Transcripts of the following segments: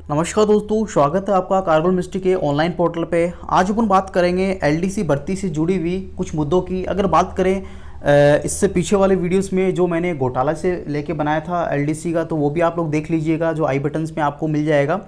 नमस्कार दोस्तों, स्वागत है आपका कार्बन मिस्ट्री के ऑनलाइन पोर्टल पे। आज अपन बात करेंगे एलडीसी भर्ती से जुड़ी हुई कुछ मुद्दों की। अगर बात करें इससे पीछे वाले वीडियोस में जो मैंने घोटाला से लेके बनाया था एलडीसी का, तो वो भी आप लोग देख लीजिएगा, जो आई बटन्स में आपको मिल जाएगा।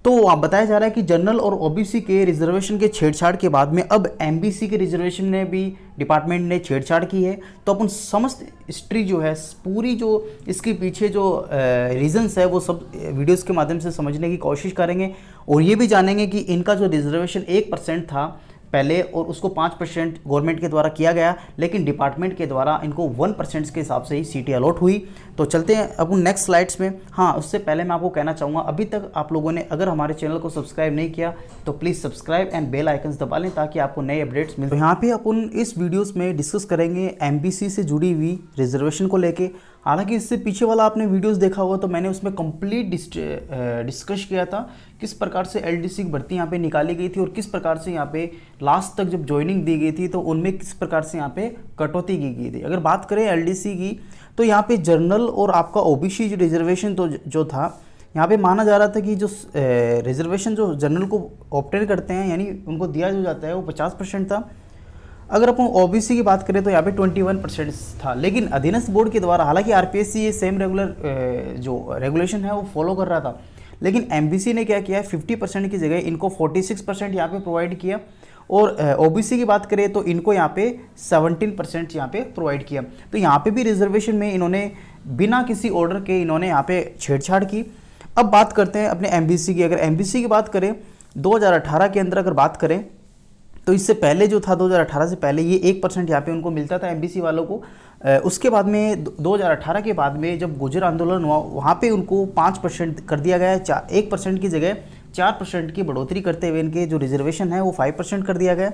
तो आप बताया जा रहा है कि जनरल और ओबीसी के रिजर्वेशन के छेड़छाड़ के बाद में अब एमबीसी के रिजर्वेशन ने भी डिपार्टमेंट ने छेड़छाड़ की है। तो अपन समस्त हिस्ट्री जो है, पूरी जो इसके पीछे जो रीजंस है, वो सब वीडियोस के माध्यम से समझने की कोशिश करेंगे। और ये भी जानेंगे कि इनका जो रिजर्वेशन 1% था पहले, और उसको 5% गवर्नमेंट के द्वारा किया गया, लेकिन डिपार्टमेंट के द्वारा इनको 1% के हिसाब से ही सीटें अलॉट हुई। तो चलते हैं अब नेक्स्ट स्लाइड्स में। हाँ, उससे पहले मैं आपको कहना चाहूँगा, अभी तक आप लोगों ने अगर हमारे चैनल को सब्सक्राइब नहीं किया तो please subscribe and bell icons दबा लें ताकि आपको नए अपडेट्स मिल। तो यहाँ पे अपन इस वीडियोस में डिस्कस करेंगे एमबीसी से जुड़ी हुई रिजर्वेशन को लेके। हालांकि इससे पीछे वाला आपने वीडियोस देखा होगा तो मैंने उसमें कंप्लीट डिस्कस किया था किस प्रकार से एलडीसी की भर्ती यहाँ पे निकाली गई थी और किस प्रकार से यहाँ पे लास्ट तक जब ज्वाइनिंग दी गई थी तो उनमें किस प्रकार से यहाँ पे कटौती की गई थी। अगर बात करें एलडीसी की, तो यहाँ पे जनरल और आपका ओबीसी जो रिजर्वेशन तो जो था, यहाँ पे माना जा रहा था कि जो रिजर्वेशन जो जनरल को ऑब्टेन करते हैं, यानी उनको दिया जो जाता है, वो 50% था। अगर अपन ओबीसी की बात करें तो यहाँ पे 21% था। लेकिन अधीनस्थ बोर्ड के द्वारा, हालांकि आरपीएससी ये सेम जो रेगुलेशन है वो फॉलो कर रहा था, लेकिन एमबीसी ने क्या किया है, 50% की जगह इनको 46% यहाँ पे प्रोवाइड किया। और ओबीसी की बात करें तो इनको यहाँ पे 17% यहाँ पे प्रोवाइड किया। तो यहाँ पे भी रिजर्वेशन में इन्होंने बिना किसी ऑर्डर के इन्होंने यहाँ पे छेड़छाड़ की। अब बात करते हैं अपने एमबीसी की। अगर एमबीसी की बात करें 2018 के अंदर अगर बात करें तो इससे पहले जो था 2018 से पहले ये 1% यहाँ पे उनको मिलता था एमबीसी वालों को। उसके बाद में 2018 के बाद में जब गुर्जर आंदोलन हुआ, वहाँ पे उनको 5% कर दिया गया है। 1% की जगह 4% की बढ़ोतरी करते हुए इनके जो रिजर्वेशन है वो 5% कर दिया गया।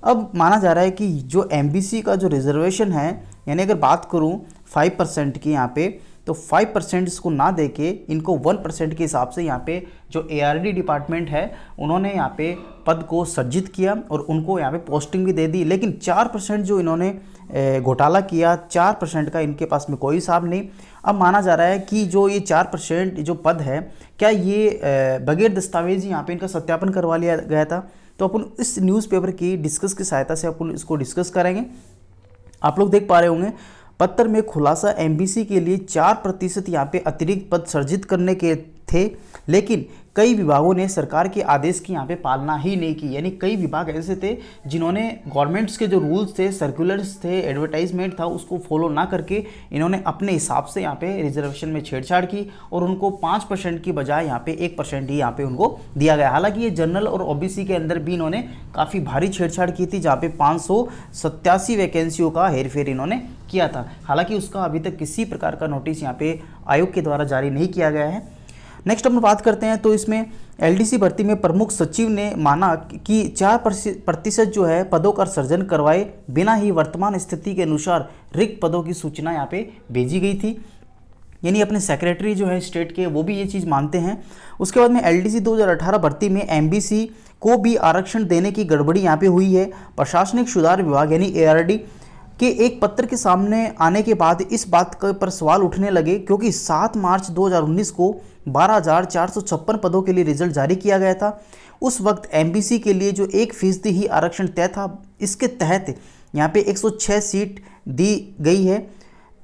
अब माना जा रहा है कि जो एमबीसी का जो रिजर्वेशन है, यानी अगर बात करूँ 5% की यहाँ पे, तो 5% इसको ना देके इनको 1% के हिसाब से यहाँ पे जो एआरडी डिपार्टमेंट है उन्होंने यहाँ पे पद को सर्जित किया और उनको यहाँ पे पोस्टिंग भी दे दी। लेकिन 4% जो इन्होंने घोटाला किया, 4% का इनके पास में कोई हिसाब नहीं। अब माना जा रहा है कि जो ये 4% जो पद है, क्या ये बगैर दस्तावेज यहाँ पे इनका सत्यापन करवा लिया गया था। तो अपन इस न्यूज़पेपर की डिस्कस की सहायता से अपन इसको डिस्कस करेंगे। आप लोग देख पा रहे होंगे पत्र में खुलासा, एमबीसी के लिए 4% यहाँ पे अतिरिक्त पद सर्जित करने के थे, लेकिन कई विभागों ने सरकार के आदेश की यहाँ पे पालना ही नहीं की। यानी कई विभाग ऐसे थे जिन्होंने गवर्नमेंट्स के जो रूल्स थे, सर्कुलर्स थे, एडवर्टाइजमेंट था, उसको फॉलो ना करके इन्होंने अपने हिसाब से यहाँ पे रिजर्वेशन में छेड़छाड़ की और उनको 5% की बजाय यहाँ पे 1% ही यहाँ पे उनको दिया गया। हालांकि ये जनरल और ओबीसी के अंदर भी इन्होंने काफ़ी भारी छेड़छाड़ की थी, जहाँ पे 587 वैकेंसियों का हेरफेर इन्होंने किया था। हालांकि उसका अभी तक किसी प्रकार का नोटिस यहाँ पे आयोग के द्वारा जारी नहीं किया गया है। नेक्स्ट हम बात करते हैं, तो इसमें एलडीसी भर्ती में प्रमुख सचिव ने माना कि 4% जो है पदों का सृजन करवाए बिना ही वर्तमान स्थिति के अनुसार रिक्त पदों की सूचना यहाँ पे भेजी गई थी। यानी अपने सेक्रेटरी जो है स्टेट के, वो भी ये चीज़ मानते हैं। उसके बाद में एलडीसी 2018 भर्ती में एमबीसी को भी आरक्षण देने की गड़बड़ी यहाँ पे हुई है। प्रशासनिक सुधार विभाग यानी एआरडी के एक पत्र के सामने आने के बाद इस बात पर सवाल उठने लगे, क्योंकि 7 मार्च 2019 को 12,456 पदों के लिए रिजल्ट जारी किया गया था। उस वक्त एमबीसी के लिए जो 1% ही आरक्षण तय था, इसके तहत यहाँ पे 106 सीट दी गई है।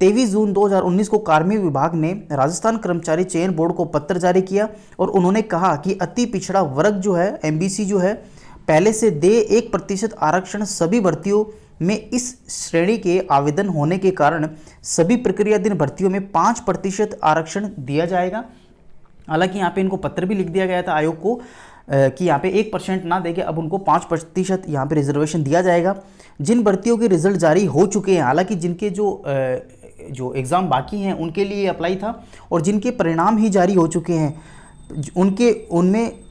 23 जून 2019 को कार्मिक विभाग ने राजस्थान कर्मचारी चयन बोर्ड को पत्र जारी किया और उन्होंने कहा कि अति पिछड़ा वर्ग जो है, एमबीसी जो है, पहले से दे 1% आरक्षण सभी भर्तियों में इस श्रेणी के आवेदन होने के कारण सभी प्रक्रियाधीन भर्तियों में 5% आरक्षण दिया जाएगा। हालांकि यहाँ पे इनको पत्र भी लिख दिया गया था आयोग को कि यहाँ पे 1% ना देके अब उनको 5% यहाँ पे रिजर्वेशन दिया जाएगा। जिन भर्तियों के रिजल्ट जारी हो चुके हैं, हालांकि जिनके जो एग्ज़ाम बाकी हैं उनके लिए अप्लाई था, और जिनके परिणाम ही जारी हो चुके हैं उनमें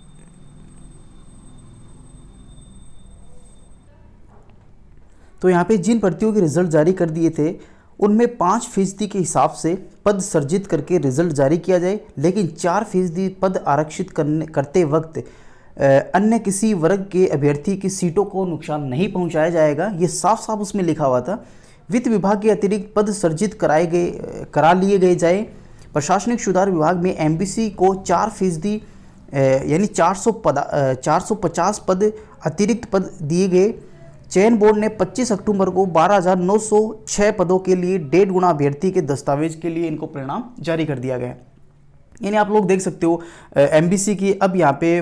तो यहाँ पे जिन भर्तियों के रिजल्ट जारी कर दिए थे उनमें 5% के हिसाब से पद सर्जित करके रिजल्ट जारी किया जाए, लेकिन 4% पद आरक्षित करते वक्त अन्य किसी वर्ग के अभ्यर्थी की सीटों को नुकसान नहीं पहुंचाया जाएगा। ये साफ साफ उसमें लिखा हुआ था। वित्त विभाग के अतिरिक्त पद सर्जित करा लिए गए जाए। प्रशासनिक सुधार विभाग में एमबीसी को 4% यानी 450 पद अतिरिक्त पद दिए गए। चयन बोर्ड ने 25 अक्टूबर को 12,906 पदों के लिए 1.5 गुना अभ्यर्थी के दस्तावेज के लिए इनको परिणाम जारी कर दिया गया। यानी आप लोग देख सकते हो एमबीसी की अब यहाँ पे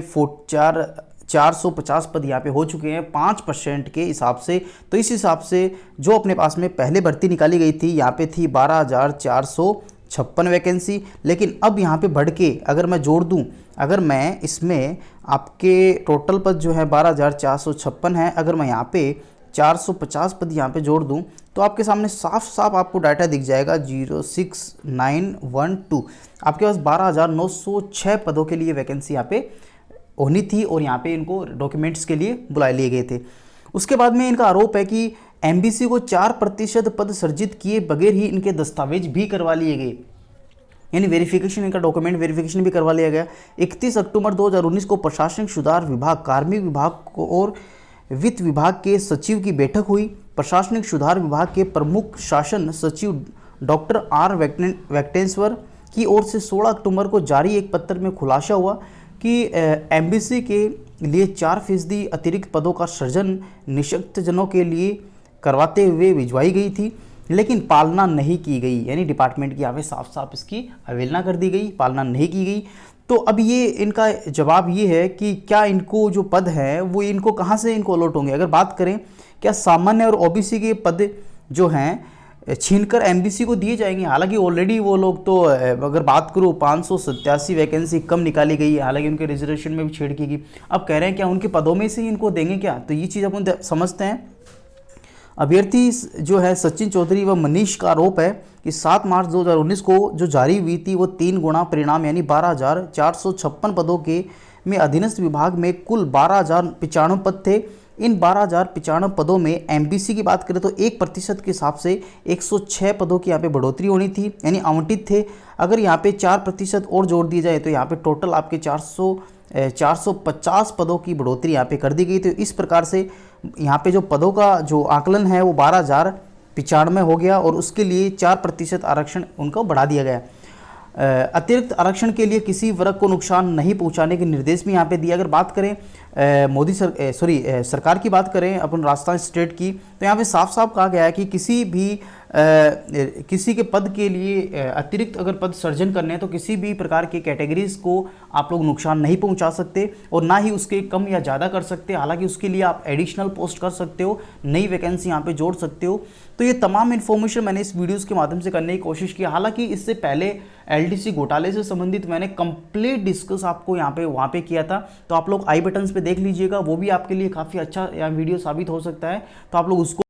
450 पद यहाँ पे हो चुके हैं 5% के हिसाब से। तो इस हिसाब से जो अपने पास में पहले भर्ती निकाली गई थी यहाँ पे थी 12,456 वैकेंसी, लेकिन अब यहाँ पे बढ़ के अगर मैं जोड़ दूँ, अगर मैं इसमें आपके टोटल पद जो है 12,456 है, अगर मैं यहाँ पे 450 पद यहाँ पे जोड़ दूँ तो आपके सामने साफ साफ आपको डाटा दिख जाएगा 06912। आपके पास 12,906 पदों के लिए वैकेंसी यहाँ पे होनी थी और यहाँ पे इनको डॉक्यूमेंट्स के लिए बुला लिए गए थे। उसके बाद में इनका आरोप है कि एमबीसी को 4% पद सर्जित किए बगैर ही इनके दस्तावेज भी करवा लिए गए, यानी वेरिफिकेशन, इनका डॉक्यूमेंट वेरिफिकेशन भी करवा लिया गया। 31 अक्टूबर 2019 को प्रशासनिक सुधार विभाग, कार्मिक विभाग और वित्त विभाग के सचिव की बैठक हुई। प्रशासनिक सुधार विभाग के प्रमुख शासन सचिव डॉक्टर आर वेंकटेश्वर की ओर से 16 अक्टूबर को जारी एक पत्र में खुलासा हुआ कि एमबीसी के लिए 4% अतिरिक्त पदों का सृजन निःशक्तजनों के लिए करवाते हुए भिजवाई गई थी, लेकिन पालना नहीं की गई। यानी डिपार्टमेंट की यहाँ पे साफ साफ इसकी अवहेलना कर दी गई, पालना नहीं की गई। तो अब ये इनका जवाब ये है कि क्या इनको जो पद है वो इनको कहाँ से इनको अलॉट होंगे। अगर बात करें क्या सामान्य और ओबीसी के पद जो हैं छीनकर एमबीसी को दिए जाएंगे, हालांकि ऑलरेडी वो लोग तो अगर बात करूँ 587 वैकेंसी कम निकाली गई है, हालांकि उनके रिजर्वेशन में भी छेड़ की गई। अब कह रहे हैं क्या उनके पदों में से इनको देंगे क्या, तो ये चीज़ अपन समझते हैं। अभ्यर्थी जो है सचिन चौधरी व मनीष का आरोप है कि 7 मार्च 2019 को जो जारी हुई थी वो 3 गुना परिणाम यानी 12,456 पदों के में अधीनस्थ विभाग में कुल 12,095 पद थे। इन 12,095 पदों में एमबीसी की बात करें तो 1% के हिसाब से 106 पदों की यहाँ पे बढ़ोतरी होनी थी, यानी आवंटित थे। अगर यहाँ पे 4% और जोड़ दिया जाए तो यहाँ पे टोटल आपके 450 पदों की बढ़ोतरी यहाँ पे कर दी गई। तो इस प्रकार से यहाँ पे जो पदों का जो आकलन है वो 12,095 हो गया और उसके लिए 4% आरक्षण उनको बढ़ा दिया गया। अतिरिक्त आरक्षण के लिए किसी वर्ग को नुकसान नहीं पहुंचाने के निर्देश भी यहाँ पे दिया। अगर बात करें सरकार की बात करें अपन राजस्थान स्टेट की, तो यहाँ पे साफ साफ कहा गया है कि किसी के पद के लिए अतिरिक्त अगर पद सर्जन करने हैं तो किसी भी प्रकार के कैटेगरीज को आप लोग नुकसान नहीं पहुंचा सकते और ना ही उसके कम या ज़्यादा कर सकते। हालांकि उसके लिए आप एडिशनल पोस्ट कर सकते हो, नई वैकेंसी यहाँ पे जोड़ सकते हो। तो ये तमाम इन्फॉर्मेशन मैंने इस वीडियोज़ के माध्यम से करने की कोशिश की। हालांकि इससे पहले एलडीसी घोटाले से संबंधित मैंने कंप्लीट डिस्कस आपको वहाँ पे किया था, तो आप लोग आई बटन्स पे देख लीजिएगा, वो भी आपके लिए काफ़ी अच्छा वीडियो साबित हो सकता है। तो आप लोग उसको